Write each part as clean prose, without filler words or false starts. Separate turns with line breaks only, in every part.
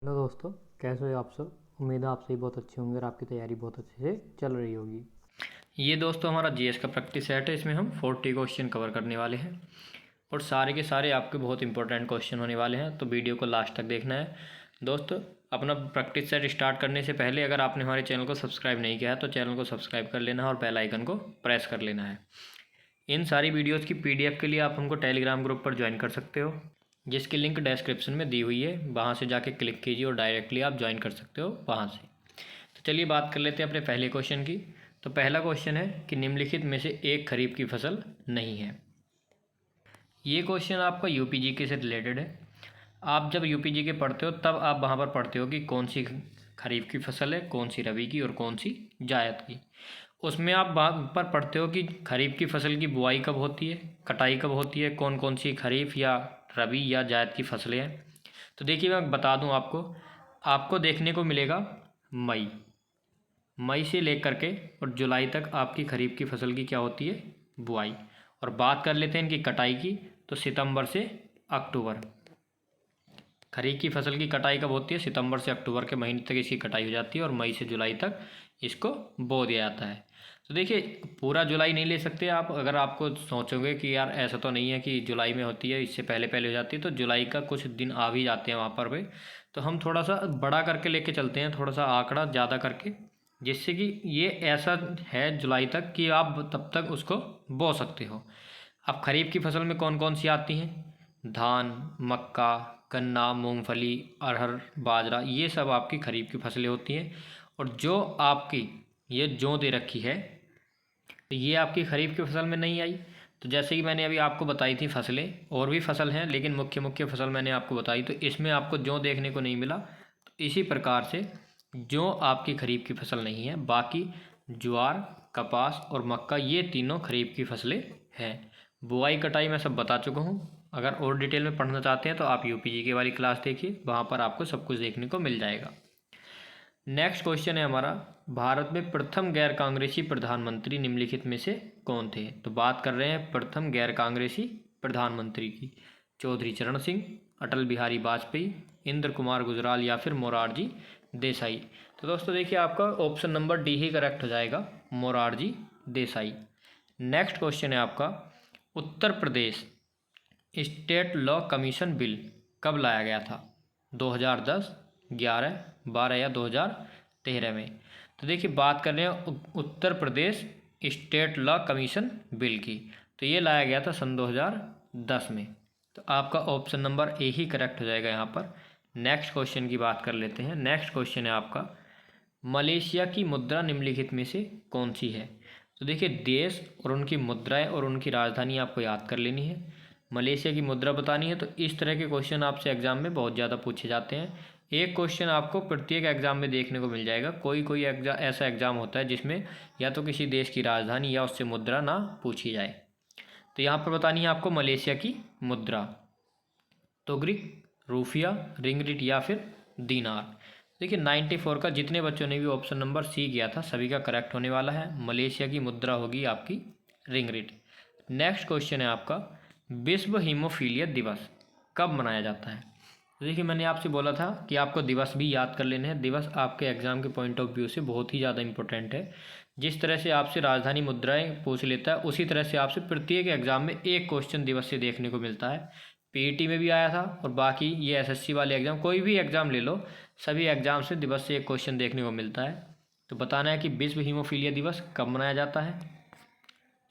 Hello दोस्तों, कैसे हो आप सब। उम्मीद है आप सभी बहुत अच्छे होंगे और आपकी तैयारी बहुत अच्छे से चल रही होगी। ये दोस्तों हमारा जीएस का प्रैक्टिस सेट है। इसमें हम 40 क्वेश्चन कवर करने वाले हैं और सारे के सारे आपके बहुत इंपॉर्टेंट क्वेश्चन होने वाले हैं, तो वीडियो को लास्ट तक देखना है। दोस्तों, अपना प्रैक्टिस सेट स्टार्ट करने से पहले अगर आपने हमारे चैनल को सब्सक्राइब नहीं किया है तो चैनल को सब्सक्राइब कर लेना है और बेल आइकन को प्रेस कर लेना है। इन सारी वीडियोज़ की PDF के लिए आप हमको टेलीग्राम ग्रुप पर ज्वाइन कर सकते हो, जिसकी लिंक डिस्क्रिप्शन में दी हुई है। वहाँ से जाके क्लिक कीजिए और डायरेक्टली आप ज्वाइन कर सकते हो वहाँ से। तो चलिए बात कर लेते हैं अपने पहले क्वेश्चन की। तो पहला क्वेश्चन है कि निम्नलिखित में से एक खरीफ की फसल नहीं है। ये क्वेश्चन आपका UPGK से रिलेटेड है। आप जब UPGK पढ़ते हो तब आप वहाँ पर पढ़ते हो कि कौन सी खरीफ की फसल है, कौन सी रबी की और कौन सी जायद की। उसमें आप वहाँ पर पढ़ते हो कि खरीफ की फसल की बुआई कब होती है, कटाई कब होती है, कौन कौन सी खरीफ या रबी या जायद की फसलें हैं। तो देखिए मैं बता दूं आपको देखने को मिलेगा मई से लेकर के और जुलाई तक आपकी खरीफ की फसल की क्या होती है, बुआई। और बात कर लेते हैं इनकी कटाई की, तो सितंबर से अक्टूबर। खरीफ की फसल की कटाई कब होती है, सितंबर से अक्टूबर के महीने तक इसकी कटाई हो जाती है और मई से जुलाई तक इसको बो दिया जाता है। तो देखिए पूरा जुलाई नहीं ले सकते आप। अगर आपको सोचोगे कि यार ऐसा तो नहीं है कि जुलाई में होती है, इससे पहले पहले हो जाती है, तो जुलाई का कुछ दिन आ भी जाते हैं वहाँ पर भी। तो हम थोड़ा सा बड़ा करके लेके चलते हैं, थोड़ा सा आंकड़ा ज़्यादा करके, जिससे कि ये ऐसा है जुलाई तक कि आप तब तक उसको बो सकते हो। अब खरीफ की फसल में कौन कौन सी आती हैं, धान, मक्का, गन्ना, मूंगफली, अरहर, बाजरा, ये सब आपकी खरीफ की फसलें होती हैं। और जो आपकी ये जौ दे रखी है, तो ये आपकी खरीफ की फसल में नहीं आई। तो जैसे कि मैंने अभी आपको बताई थी फसलें, और भी फसल हैं लेकिन मुख्य मुख्य फसल मैंने आपको बताई, तो इसमें आपको जौ देखने को नहीं मिला। तो इसी प्रकार से जौ आपकी खरीफ की फसल नहीं है। बाकी ज्वार, कपास और मक्का ये तीनों खरीफ की फसलें हैं। बुआई कटाई मैं सब बता चुका हूँ। अगर और डिटेल में पढ़ना चाहते हैं तो आप UPGK वाली क्लास देखिए, वहाँ पर आपको सब कुछ देखने को मिल जाएगा। नेक्स्ट क्वेश्चन है हमारा, भारत में प्रथम गैर कांग्रेसी प्रधानमंत्री निम्नलिखित में से कौन थे। तो बात कर रहे हैं प्रथम गैर कांग्रेसी प्रधानमंत्री की। चौधरी चरण सिंह, अटल बिहारी वाजपेयी, इंद्र कुमार गुजराल या फिर मोरारजी देसाई। तो दोस्तों देखिए आपका ऑप्शन नंबर डी ही करेक्ट हो जाएगा, मोरारजी देसाई। नेक्स्ट क्वेश्चन है आपका, Uttar Pradesh state law commission bill कब लाया गया था, 2010, 11, 12 या 2013 में। तो देखिए बात कर रहे हैं Uttar Pradesh state law commission bill की, तो ये लाया गया था सन 2010 में। तो आपका option number A he correct हो जाएगा यहाँ पर। नेक्स्ट क्वेश्चन की बात कर लेते हैं। नेक्स्ट क्वेश्चन है आपका, मलेशिया की मुद्रा निम्नलिखित में से कौन सी है। तो देखिए देश और उनकी मुद्राएं और उनकी राजधानी आपको याद कर लेनी है। मलेशिया की मुद्रा बतानी है। तो इस तरह के क्वेश्चन आपसे एग्जाम में बहुत ज़्यादा पूछे जाते हैं। एक क्वेश्चन आपको प्रत्येक एग्जाम में देखने को मिल जाएगा। कोई कोई ऐसा एग्जाम होता है जिसमें या तो किसी देश की राजधानी या उससे मुद्रा ना पूछी जाए। तो यहाँ पर बतानी है आपको मलेशिया की मुद्रा, तुगरिक, रूफिया, रिंगरिट या फिर दीनार। देखिए 94 का जितने बच्चों ने भी ऑप्शन नंबर सी किया था सभी का करेक्ट होने वाला है। मलेशिया की मुद्रा होगी आपकी रिंगरिट। नेक्स्ट क्वेश्चन है आपका, विश्व हीमोफीलिया दिवस कब मनाया जाता है। तो देखिए मैंने आपसे बोला था कि आपको दिवस भी याद कर लेने हैं। दिवस आपके एग्जाम के पॉइंट ऑफ व्यू से बहुत ही ज़्यादा इंपॉर्टेंट है। जिस तरह से आपसे राजधानी मुद्राएं पूछ लेता है, उसी तरह से आपसे प्रत्येक एग्जाम में एक क्वेश्चन दिवस से देखने को मिलता है। PET में भी आया था और बाकी ये SSC वाले एग्जाम, कोई भी एग्जाम ले लो, सभी एग्जाम से दिवस से एक क्वेश्चन देखने को मिलता है। तो बताना है कि विश्व हीमोफीलिया दिवस कब मनाया जाता है,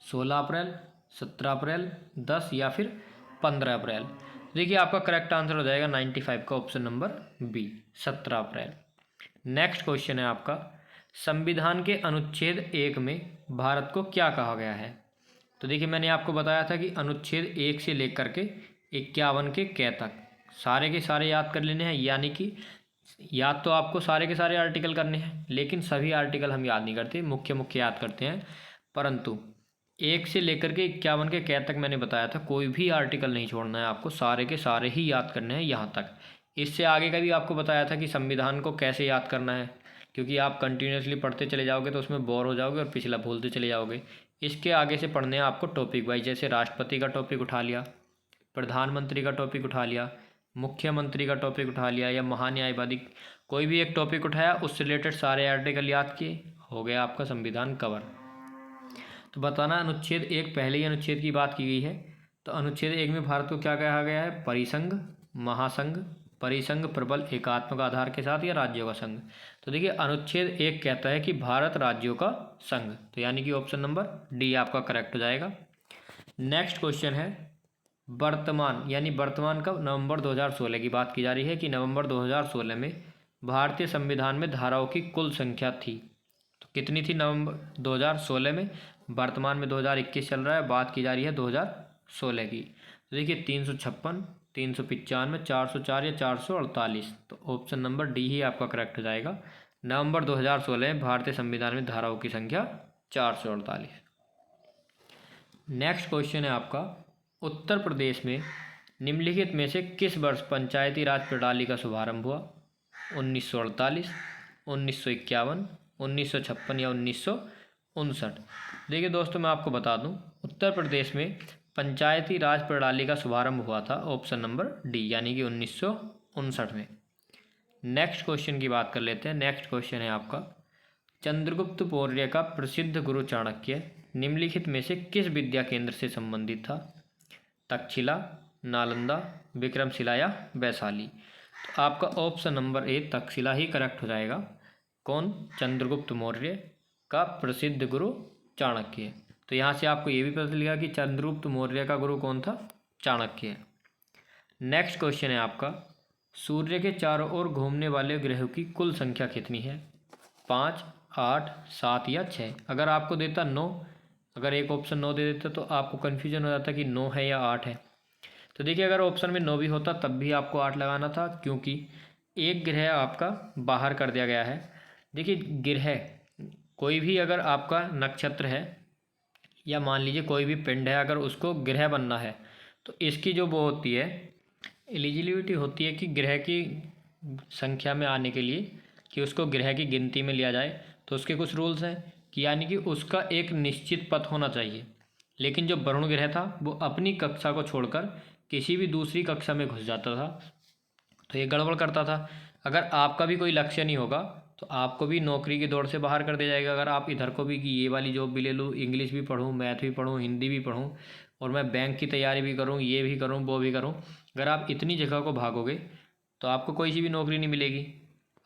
16 अप्रैल, 17 अप्रैल, 10 या फिर 15 अप्रैल। देखिए आपका करेक्ट आंसर हो जाएगा 95 का ऑप्शन नंबर बी, 17 अप्रैल। नेक्स्ट क्वेश्चन है आपका, संविधान के अनुच्छेद 1 में भारत को क्या कहा गया है। तो देखिए मैंने आपको बताया था कि अनुच्छेद 1 से लेकर के 51 के क तक सारे के सारे याद कर लेने हैं। यानी कि याद तो आपको सारे के सारे आर्टिकल करने हैं, लेकिन सभी आर्टिकल हम याद नहीं करते, मुख्य मुख्य याद करते हैं। परंतु 1 से लेकर के 51 के क तक मैंने बताया था कोई भी आर्टिकल नहीं छोड़ना है आपको, सारे के सारे ही याद करने हैं यहाँ तक। इससे आगे का भी आपको बताया था कि संविधान को कैसे याद करना है, क्योंकि आप कंटिन्यूसली पढ़ते चले जाओगे तो उसमें बोर हो जाओगे और पिछला भूलते चले जाओगे। इसके आगे से पढ़ने हैं आपको टॉपिक वाइज, जैसे राष्ट्रपति का टॉपिक उठा लिया, प्रधानमंत्री का टॉपिक उठा लिया, मुख्यमंत्री का टॉपिक उठा लिया या महान्यायवादी, कोई भी एक टॉपिक उठाया, उससे रिलेटेड सारे आर्टिकल याद किए, हो गया आपका संविधान कवर। तो बताना अनुच्छेद 1 पहले ही अनुच्छेद की बात की गई है। तो अनुच्छेद 1 में भारत को क्या कहा गया है? परिसंघ, महासंघ, परिसंघ प्रबल एकात्मक आधार के साथ या राज्यों का संघ। तो देखिए अनुच्छेद 1 कहता है कि भारत राज्यों का संघ, तो यानी कि ऑप्शन नंबर डी आपका करेक्ट हो जाएगा। नेक्स्ट क्वेश्चन है वर्तमान, यानी वर्तमान कब? नवंबर 2016 की बात की जा रही है कि नवंबर 2016 में भारतीय संविधान में धाराओं की कुल संख्या थी। तो कितनी थी नवंबर 2016 में? वर्तमान में 2021 चल रहा है, बात की जा रही है 2016 की। तो देखिए 356, 395, 404 या 448। तो ऑप्शन नंबर डी ही आपका करेक्ट हो जाएगा। नवंबर 2016 में भारतीय संविधान में धाराओं की संख्या 448। नेक्स्ट क्वेश्चन है आपका उत्तर प्रदेश में निम्नलिखित में से किस वर्ष पंचायती राज प्रणाली का शुभारंभ हुआ? 1948, 1951, 1956 या 1959। देखिए दोस्तों मैं आपको बता दूं, उत्तर प्रदेश में पंचायती राज प्रणाली का शुभारंभ हुआ था ऑप्शन नंबर डी, यानी कि 1959 में। नेक्स्ट क्वेश्चन की बात कर लेते हैं। नेक्स्ट क्वेश्चन है आपका चंद्रगुप्त मौर्य का प्रसिद्ध गुरु चाणक्य निम्नलिखित में से किस विद्या केंद्र से संबंधित था? तक्षशिला, नालंदा, विक्रमशिला या वैशाली। तो आपका ऑप्शन नंबर ए तक्षशिला ही करेक्ट हो जाएगा। कौन? चंद्रगुप्त मौर्य का प्रसिद्ध गुरु चाणक्य। तो यहाँ से आपको ये भी पता चलेगा कि चंद्रगुप्त मौर्य का गुरु कौन था? चाणक्य। नेक्स्ट क्वेश्चन है आपका सूर्य के चारों ओर घूमने वाले ग्रहों की कुल संख्या कितनी है? 5, 8, 7 या 6। अगर आपको देता 9, अगर एक ऑप्शन 9 दे देता तो आपको कन्फ्यूजन हो जाता कि 9 है या 8 है। तो देखिए अगर ऑप्शन में 9 भी होता तब भी आपको 8 लगाना था, क्योंकि एक ग्रह आपका बाहर कर दिया गया है। देखिए ग्रह कोई भी अगर आपका नक्षत्र है या मान लीजिए कोई भी पिंड है, अगर उसको ग्रह बनना है तो इसकी जो वो होती है एलिजिबिलिटी होती है कि ग्रह की संख्या में आने के लिए कि उसको ग्रह की गिनती में लिया जाए, तो उसके कुछ रूल्स हैं कि यानी कि उसका एक निश्चित पथ होना चाहिए। लेकिन जो वरुण ग्रह था वो अपनी कक्षा को छोड़कर किसी भी दूसरी कक्षा में घुस जाता था, तो ये गड़बड़ करता था। अगर आपका भी कोई लक्ष्य नहीं होगा तो आपको भी नौकरी की दौड़ से बाहर कर दिया जाएगा। अगर आप इधर को भी कि ये वाली जॉब भी ले लूँ, इंग्लिश भी पढ़ूँ, मैथ भी पढ़ूँ, हिंदी भी पढ़ूँ और मैं बैंक की तैयारी भी करूँ, ये भी करूँ, वो भी करूँ, अगर आप इतनी जगह को भागोगे तो आपको कोई सी भी नौकरी नहीं मिलेगी।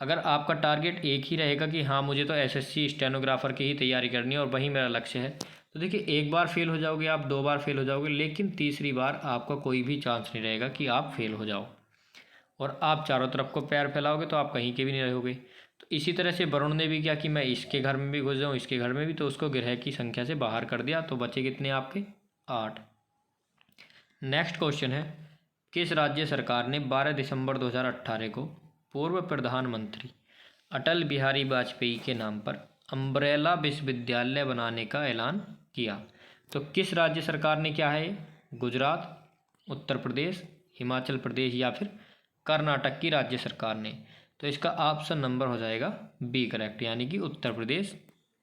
अगर आपका टारगेट एक ही रहेगा कि हाँ मुझे तो एसएससी स्टेनोग्राफर की ही तैयारी करनी है और वही मेरा लक्ष्य है, तो देखिए एक बार फेल हो जाओगे आप, 2 बार फेल हो जाओगे, लेकिन तीसरी बार आपका कोई भी चांस नहीं रहेगा कि आप फेल हो जाओ। और आप चारों तरफ को पैर फैलाओगे तो आप कहीं के भी नहीं रहोगे। तो इसी तरह से वरुण ने भी किया कि मैं इसके घर में भी घुस जाऊँ, इसके घर में भी, तो उसको ग्रह की संख्या से बाहर कर दिया, तो बचे कितने आपके? 8। नेक्स्ट क्वेश्चन है किस राज्य सरकार ने 12 दिसंबर 2018 को पूर्व प्रधानमंत्री अटल बिहारी वाजपेयी के नाम पर अम्ब्रेला विश्वविद्यालय बनाने का ऐलान किया? तो किस राज्य सरकार ने किया है? गुजरात, उत्तर प्रदेश, हिमाचल प्रदेश या फिर कर्नाटक की राज्य सरकार ने। तो इसका ऑप्शन नंबर हो जाएगा बी करेक्ट, यानी कि उत्तर प्रदेश,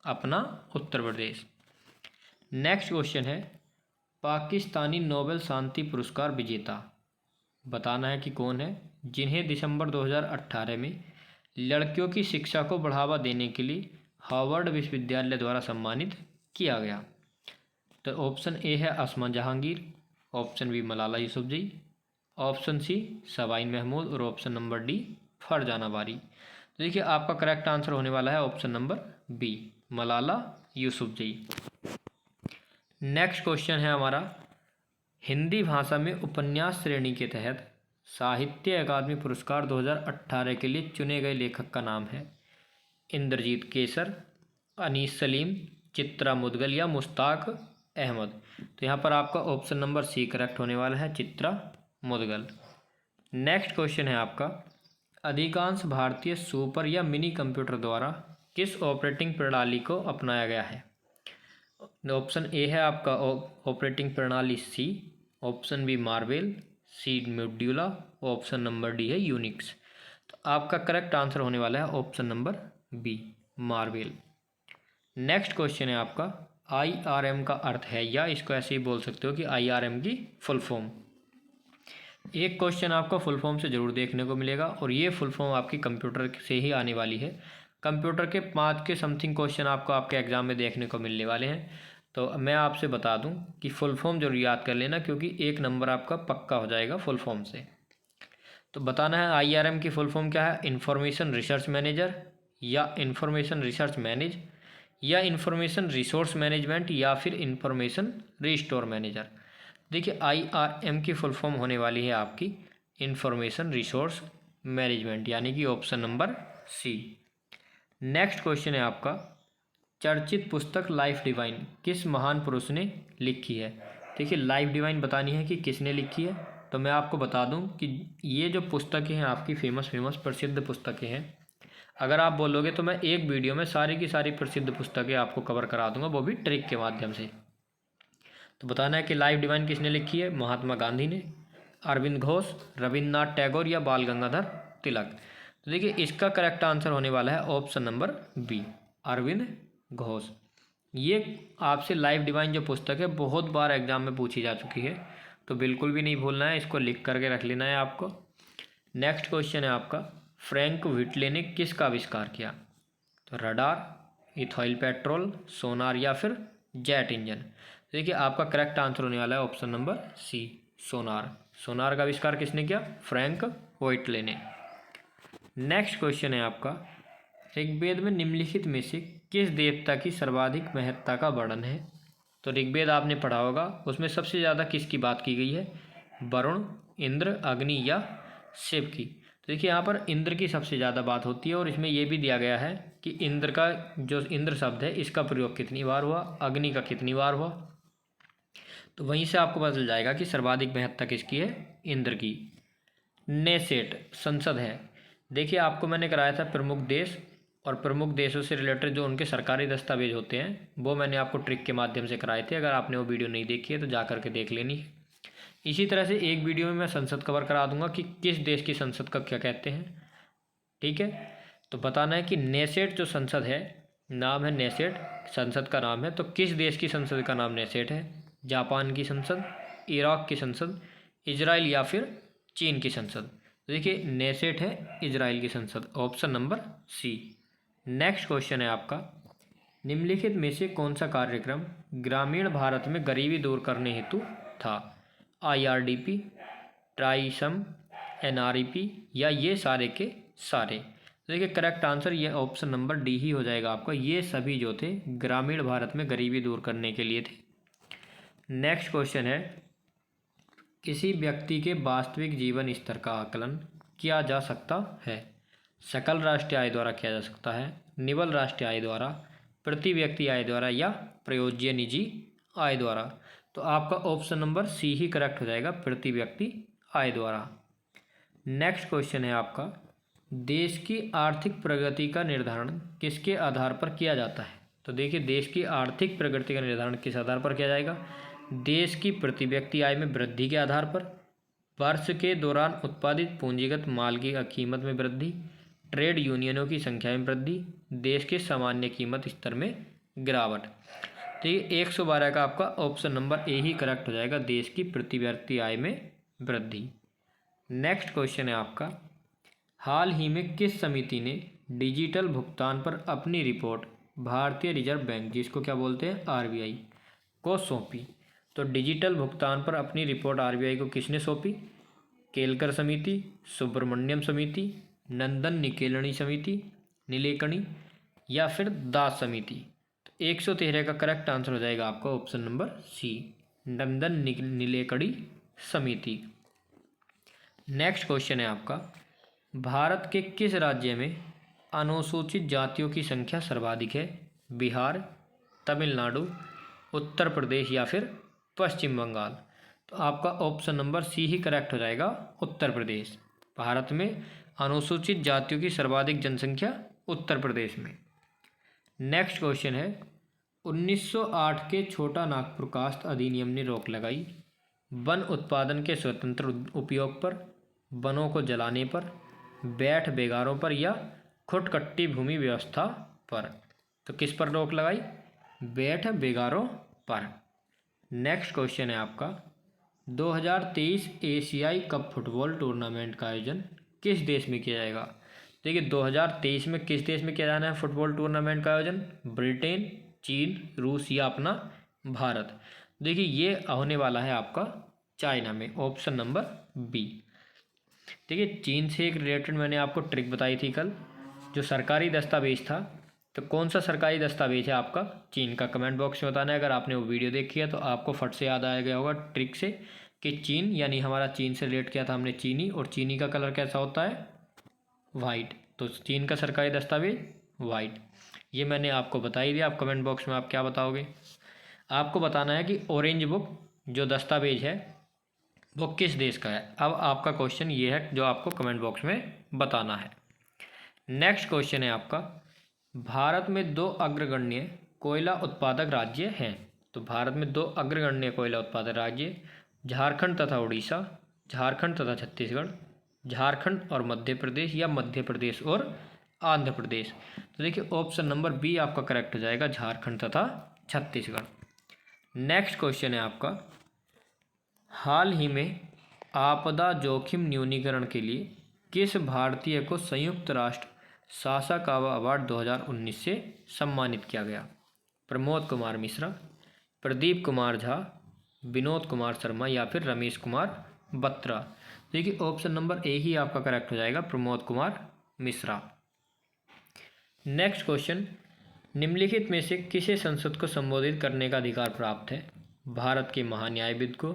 अपना उत्तर प्रदेश। नेक्स्ट क्वेश्चन है पाकिस्तानी नोबेल शांति पुरस्कार विजेता बताना है कि कौन है, जिन्हें दिसंबर 2018 में लड़कियों की शिक्षा को बढ़ावा देने के लिए हार्वर्ड विश्वविद्यालय द्वारा सम्मानित किया गया। तो ऑप्शन ए है Asma Jahangir, option B Malala Yousafzai, option C सवाइन महमूद और ऑप्शन नंबर डी फरजाना बारी। तो देखिए आपका करेक्ट आंसर होने वाला है option number B, Malala Yousafzai. Next question है हमारा हिंदी भाषा में उपन्यास श्रेणी के तहत साहित्य अकादमी पुरस्कार 2018 के लिए चुने गए लेखक का नाम है? इंद्रजीत केसर, अनीस सलीम, चित्रा मुदगल या मुश्ताक अहमद। तो यहाँ पर आपका ऑप्शन नंबर सी करेक्ट होने वाला है, चित्रा मुदगल। नेक्स्ट क्वेश्चन है आपका अधिकांश भारतीय सुपर या मिनी कंप्यूटर द्वारा किस ऑपरेटिंग प्रणाली को अपनाया गया है? ऑप्शन ए है आपका ऑपरेटिंग प्रणाली C, option B Marvel, C Modula, option number D है यूनिक्स। तो आपका करेक्ट आंसर होने वाला है option number B, Marvel. Next question है आपका IRM का अर्थ है, या इसको ऐसे ही बोल सकते हो कि IRM की फुल फॉर्म। एक क्वेश्चन आपका फुल फॉर्म से ज़रूर देखने को मिलेगा और ये फुल फॉर्म आपकी कंप्यूटर से ही आने वाली है। कंप्यूटर के 5 के समथिंग क्वेश्चन आपको आपके एग्ज़ाम में देखने को मिलने वाले हैं। तो मैं आपसे बता दूं कि फुल फॉर्म जरूर याद कर लेना, क्योंकि 1 नंबर आपका पक्का हो जाएगा फुल फॉर्म से। तो बताना है IRM की फुल फॉर्म क्या है, इंफॉर्मेशन रिसर्च मैनेजर या इंफॉर्मेशन रिसर्च मैनेज या इंफॉर्मेशन रिसोर्स मैनेजमेंट या फिर इंफॉर्मेशन रिस्टोर मैनेजर। देखिए IRM की फुल फॉर्म होने वाली है आपकी इंफॉर्मेशन रिसोर्स मैनेजमेंट, यानी कि option number C. Next question है आपका, चर्चित पुस्तक लाइफ डिवाइन किस महान पुरुष ने लिखी है। देखिए लाइफ डिवाइन बतानी है कि किसने लिखी है। तो मैं आपको बता दूं कि ये जो पुस्तकें हैं आपकी फेमस प्रसिद्ध पुस्तकें हैं। अगर आप बोलोगे तो मैं एक वीडियो में सारी की सारी प्रसिद्ध पुस्तकें आपको कवर करा दूंगा, वो भी ट्रिक के माध्यम से। तो बताना है कि लाइफ डिवाइन किसने लिखी है, महात्मा गांधी ने, अरविंद घोष, रविन्द्रनाथ टैगोर या बाल गंगाधर तिलक। तो देखिए इसका करेक्ट आंसर होने वाला है option number B, Arvind Ghosh. ये आपसे लाइफ डिवाइन जो पुस्तक है बहुत बार एग्जाम में पूछी जा चुकी है, तो बिल्कुल भी नहीं भूलना है, इसको लिख करके रख लेना है आपको। नेक्स्ट क्वेश्चन है आपका, फ्रैंक व्हिटले ने किसका आविष्कार किया। तो रडार, इथाइल पेट्रोल, सोनार या फिर जेट इंजन। देखिए आपका करेक्ट आंसर होने वाला है ऑप्शन नंबर सी, सोनार। सोनार का आविष्कार किसने किया, फ्रैंक व्हिटले ने। नेक्स्ट क्वेश्चन है आपका, ऋग्वेद में निम्नलिखित में से किस देवता की सर्वाधिक महत्ता का वर्णन है। तो ऋग्वेद आपने पढ़ा होगा, उसमें सबसे ज़्यादा किसकी बात की गई है, वरुण, इंद्र, अग्नि या शिव की। तो देखिए यहाँ पर इंद्र की सबसे ज़्यादा बात होती है और इसमें यह भी दिया गया है कि इंद्र का जो इंद्र शब्द है इसका प्रयोग कितनी बार हुआ, अग्नि का कितनी बार हुआ। तो वहीं से आपको पता चल जाएगा कि सर्वाधिक महत्ता किसकी है, इंद्र की। नेसेट संसद है। देखिए आपको मैंने कराया था प्रमुख देश, और प्रमुख देशों से रिलेटेड जो उनके सरकारी दस्तावेज होते हैं वो मैंने आपको ट्रिक के माध्यम से कराए थे। अगर आपने वो वीडियो नहीं देखी है तो जा करके देख लेनी है। इसी तरह से एक वीडियो में मैं संसद कवर करा दूंगा कि किस देश की संसद का क्या कहते हैं, ठीक है। तो बताना है कि नेसेट जो संसद है, नाम है नेसेट, संसद का नाम है, तो किस देश की संसद का नाम नेसेट है। जापान की संसद, इराक की संसद, इजराइल या फिर चीन की संसद। देखिए नेसेट है इजराइल की संसद, option number C. Next question है आपका, निम्नलिखित में से कौन सा कार्यक्रम ग्रामीण भारत में गरीबी दूर करने हेतु था। IRDP, ट्राइसम, NREP या ये सारे के सारे। देखिए करेक्ट आंसर ये ऑप्शन नंबर डी ही हो जाएगा आपका, ये सभी जो थे ग्रामीण भारत में गरीबी दूर करने के लिए थे। नेक्स्ट क्वेश्चन है, किसी व्यक्ति के वास्तविक जीवन स्तर का आकलन किया जा सकता है। सकल राष्ट्रीय आय द्वारा किया जा सकता है, निवल राष्ट्रीय आय द्वारा, प्रति व्यक्ति आय द्वारा या प्रयोज्य निजी आय द्वारा। तो आपका ऑप्शन नंबर सी ही करेक्ट हो जाएगा, प्रति व्यक्ति आय द्वारा। नेक्स्ट क्वेश्चन है आपका, देश की आर्थिक प्रगति का निर्धारण किसके आधार पर किया जाता है। तो देखिए देश की आर्थिक प्रगति का निर्धारण किस आधार पर किया जाएगा, देश की प्रति व्यक्ति आय में वृद्धि के आधार पर, वर्ष के दौरान उत्पादित पूंजीगत माल की कीमत में वृद्धि, ट्रेड यूनियनों की संख्या में वृद्धि, देश के सामान्य कीमत स्तर में गिरावट। तो ये 112 का आपका option number A he correct हो जाएगा, देश की प्रति व्यक्ति आय में वृद्धि। नेक्स्ट क्वेश्चन है आपका, हाल ही में किस समिति ने डिजिटल भुगतान पर अपनी रिपोर्ट भारतीय रिजर्व बैंक, जिसको क्या बोलते हैं RBI, को सौंपी। तो डिजिटल भुगतान पर अपनी रिपोर्ट RBI को किसने सौंपी, केलकर समिति, सुब्रमण्यम समिति, नंदन नीलेकणी या फिर दास समिति। तो 113 का करेक्ट आंसर हो जाएगा आपका ऑप्शन नंबर सी, नंदन नीलेकणी समिति। नेक्स्ट क्वेश्चन है आपका, भारत के किस राज्य में अनुसूचित जातियों की संख्या सर्वाधिक है। बिहार, तमिलनाडु, उत्तर प्रदेश या फिर पश्चिम बंगाल। तो आपका ऑप्शन नंबर सी ही करेक्ट हो जाएगा, उत्तर प्रदेश। भारत में अनुसूचित जातियों की सर्वाधिक जनसंख्या उत्तर प्रदेश में। नेक्स्ट क्वेश्चन है, 1908 के छोटा नागपुर कास्ट अधिनियम ने रोक लगाई वन उत्पादन के स्वतंत्र उपयोग पर, वनों को जलाने पर, बैठ बेगारों पर या खुटकट्टी भूमि व्यवस्था पर। तो किस पर रोक लगाई, बैठ बेगारों पर। नेक्स्ट क्वेश्चन है आपका, 2023 एशियाई कप फुटबॉल टूर्नामेंट का आयोजन किस देश में किया जाएगा? देखिए 2023 में किस देश में किया जाना है फुटबॉल टूर्नामेंट का आयोजन? ब्रिटेन, चीन, रूस या अपना भारत। देखिए ये होने वाला है आपका चाइना में, ऑप्शन नंबर बी। देखिए चीन से एक रिलेटेड मैंने आपको ट्रिक बताई थी कल, जो सरकारी दस्तावेज था, तो कौन सा सरकारी दस्तावेज है आपका चीन का? कमेंट बॉक्स में बताना है। अगर आपने वो वीडियो देखी है तो आपको फट से याद आ गया होगा ट्रिक से कि चीन, यानी हमारा चीन से रिलेट किया था हमने चीनी, और चीनी का कलर कैसा होता है? वाइट। तो चीन का सरकारी दस्तावेज वाइट, ये मैंने आपको बता ही दिया। आप कमेंट बॉक्स में आप क्या बताओगे? आपको बताना है कि ऑरेंज बुक जो दस्तावेज है वो किस देश का है। अब आपका क्वेश्चन ये है जो आपको कमेंट बॉक्स में बताना है। नेक्स्ट क्वेश्चन है आपका, भारत में 2 अग्रगण्य कोयला उत्पादक राज्य हैं। तो भारत में 2 अग्रगण्य कोयला उत्पादक राज्य झारखंड तथा उड़ीसा, झारखंड तथा छत्तीसगढ़, झारखंड और मध्य प्रदेश, या मध्य प्रदेश और आंध्र प्रदेश। तो देखिए ऑप्शन नंबर बी आपका करेक्ट हो जाएगा, झारखंड तथा छत्तीसगढ़। नेक्स्ट क्वेश्चन है आपका, हाल ही में आपदा जोखिम न्यूनीकरण के लिए किस भारतीय को संयुक्त राष्ट्र सासाकावा अवार्ड 2019 से सम्मानित किया गया? प्रमोद कुमार मिश्रा, प्रदीप कुमार झा, विनोद कुमार शर्मा या फिर रमेश कुमार बत्रा। देखिए ऑप्शन नंबर ए ही आपका करेक्ट हो जाएगा, प्रमोद कुमार मिश्रा। नेक्स्ट क्वेश्चन, निम्नलिखित में से किसे संसद को संबोधित करने का अधिकार प्राप्त है? भारत के महान्यायविद को,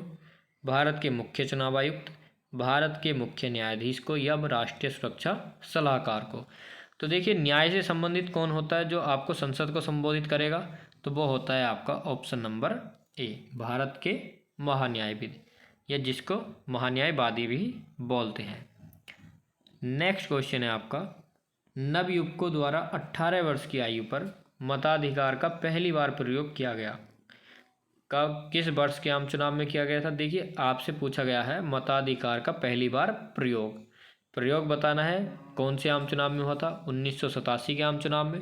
भारत के मुख्य चुनाव आयुक्त, भारत के मुख्य न्यायाधीश को, या राष्ट्रीय सुरक्षा सलाहकार को। तो देखिए न्याय से संबंधित कौन होता है जो आपको संसद को संबोधित करेगा? तो वो होता है आपका ऑप्शन नंबर ए, भारत के महान्यायविद, या जिसको महान्यायवादी भी बोलते हैं। नेक्स्ट क्वेश्चन है आपका, नवयुवकों द्वारा 18 वर्ष की आयु पर मताधिकार का पहली बार प्रयोग किया गया कब, किस वर्ष के आम चुनाव में किया गया था? देखिए आपसे पूछा गया है मताधिकार का पहली बार प्रयोग बताना है। कौन से आम चुनाव में हुआ था? 1987 के आम चुनाव में,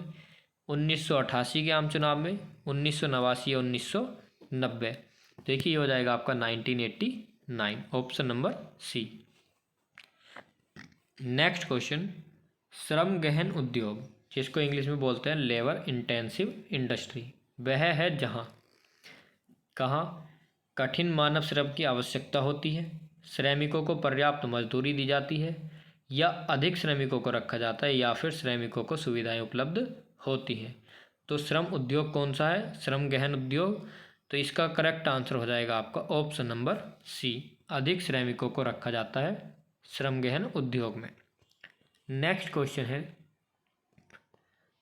1988 के आम चुनाव में, 1989 या 1990। देखिए ये हो जाएगा आपका 1989, option number C. Next question, श्रम गहन उद्योग, जिसको इंग्लिश में बोलते हैं लेबर इंटेंसिव इंडस्ट्री, वह है जहाँ कहाँ कठिन मानव श्रम की आवश्यकता होती है, श्रमिकों को पर्याप्त मजदूरी दी जाती है, या अधिक श्रमिकों को रखा जाता है, या फिर श्रमिकों को सुविधाएं उपलब्ध होती हैं। तो श्रम उद्योग कौन सा है? श्रम गहन उद्योग। तो इसका करेक्ट आंसर हो जाएगा आपका ऑप्शन नंबर सी, अधिक श्रमिकों को रखा जाता है श्रम गहन उद्योग में। नेक्स्ट क्वेश्चन है,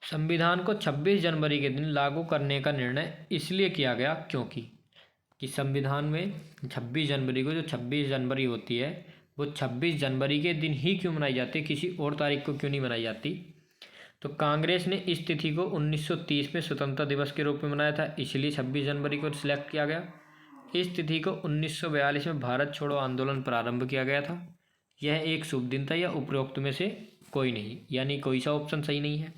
संविधान को 26 जनवरी के दिन लागू करने का निर्णय इसलिए किया गया क्योंकि, कि संविधान में 26 जनवरी को, जो 26 जनवरी होती है वो 26 जनवरी के दिन ही क्यों मनाई जाती है, किसी और तारीख को क्यों नहीं मनाई जाती? तो कांग्रेस ने इस तिथि को 1930 में स्वतंत्रता दिवस के रूप में मनाया था, इसलिए 26 जनवरी को सिलेक्ट किया गया। इस तिथि को 1942 में भारत छोड़ो आंदोलन प्रारंभ किया गया था। यह एक शुभ दिन था, या उपरोक्त में से कोई नहीं, यानी कोई सा ऑप्शन सही नहीं है।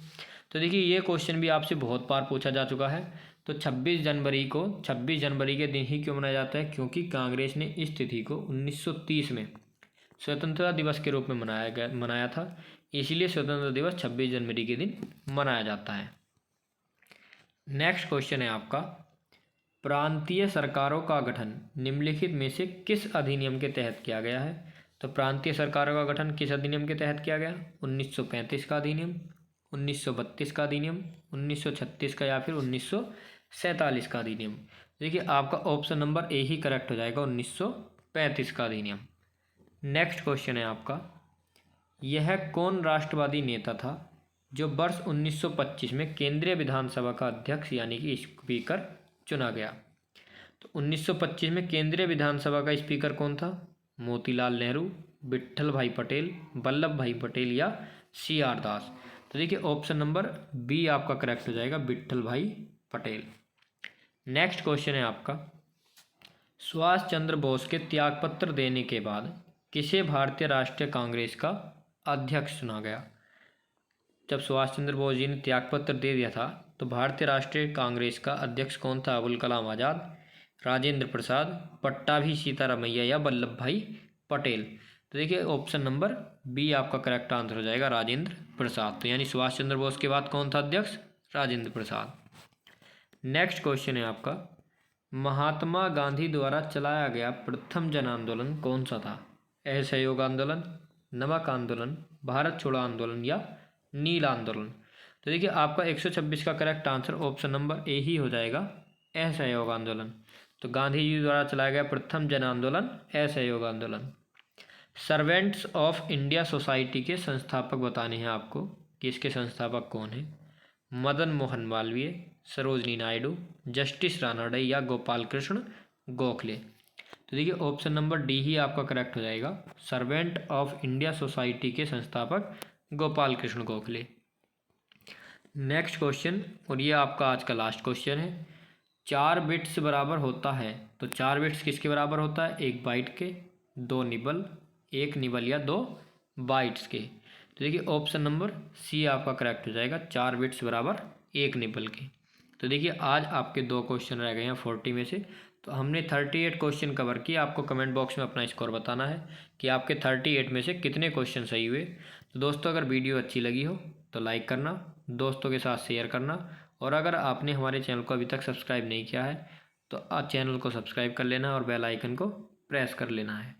तो देखिए ये क्वेश्चन भी आपसे बहुत बार पूछा जा चुका है। तो 26 जनवरी को 26 जनवरी के दिन ही क्यों मनाया जाता है? क्योंकि कांग्रेस ने इस तिथि को 1930 में स्वतंत्रता दिवस के रूप में मनाया था, इसलिए स्वतंत्रता दिवस 26 जनवरी के दिन मनाया जाता है। नेक्स्ट क्वेश्चन है आपका, प्रांतीय सरकारों का गठन निम्नलिखित में से किस अधिनियम के तहत किया गया है? तो प्रांतीय सरकारों का गठन किस अधिनियम के तहत किया गया? 1935 का अधिनियम, 1932 का अधिनियम, 1936 का, या फिर 1947 का अधिनियम। देखिए आपका option number A he correct हो जाएगा, 1935 का अधिनियम। नेक्स्ट क्वेश्चन है आपका, यह कौन राष्ट्रवादी नेता था जो वर्ष 1925 में केंद्रीय विधानसभा का अध्यक्ष यानी कि स्पीकर चुना गया? तो 1925 में केंद्रीय विधानसभा का स्पीकर कौन था? मोतीलाल नेहरू, विट्ठल भाई पटेल, वल्लभ भाई पटेल, या CR दास। तो देखिए ऑप्शन नंबर बी आपका करेक्ट हो जाएगा, विट्ठल भाई पटेल। नेक्स्ट क्वेश्चन है आपका, सुभाष चंद्र बोस के त्यागपत्र देने के बाद किसे भारतीय राष्ट्रीय कांग्रेस का अध्यक्ष चुना गया? जब सुभाष चंद्र बोस जी ने त्यागपत्र दे दिया था तो भारतीय राष्ट्रीय कांग्रेस का अध्यक्ष कौन था? अबुल कलाम आज़ाद, राजेंद्र प्रसाद, पट्टाभी सीतारामैया या वल्लभ भाई पटेल। तो देखिए ऑप्शन नंबर बी आपका करेक्ट आंसर हो जाएगा, राजेंद्र प्रसाद। तो यानी सुभाष चंद्र बोस के बाद कौन था अध्यक्ष? राजेंद्र प्रसाद। नेक्स्ट क्वेश्चन है आपका, महात्मा गांधी द्वारा चलाया गया प्रथम जन आंदोलन कौन सा था? असहयोग आंदोलन, नमक आंदोलन, भारत छोड़ो आंदोलन या नील आंदोलन। तो देखिए आपका 126 का correct answer option number A ही हो जाएगा, असहयोग आंदोलन। तो गांधी जी द्वारा चलाया गया प्रथम जन आंदोलन असहयोग आंदोलन। सर्वेंट्स ऑफ इंडिया सोसाइटी के संस्थापक बताने हैं आपको कि इसके संस्थापक कौन हैं। मदन मोहन मालवीय, सरोजनी नायडू, जस्टिस रानडे या गोपाल कृष्ण गोखले। तो देखिए ऑप्शन नंबर डी ही आपका करेक्ट हो जाएगा, सर्वेंट ऑफ इंडिया सोसाइटी के संस्थापक गोपाल कृष्ण गोखले। नेक्स्ट क्वेश्चन, और ये आपका आज का लास्ट क्वेश्चन है। 4 बिट्स बराबर होता है, तो 4 बिट्स किसके बराबर होता है? 1 बाइट के, 2 निबल, 1 निबल या 2 बाइट्स के। तो देखिए ऑप्शन नंबर सी आपका करेक्ट हो जाएगा, 4 बिट्स बराबर 1 निबल के। तो देखिए आज आपके 2 क्वेश्चन रह गए हैं 40 में से। तो हमने 38 क्वेश्चन कवर किए। आपको कमेंट बॉक्स में अपना स्कोर बताना है कि आपके 38 में से कितने क्वेश्चन सही हुए। तो दोस्तों अगर वीडियो अच्छी लगी हो तो लाइक करना, दोस्तों के साथ शेयर करना, और अगर आपने हमारे चैनल को अभी तक सब्सक्राइब नहीं किया है तो चैनल को सब्सक्राइब कर लेना और बेल आइकन को प्रेस कर लेना है।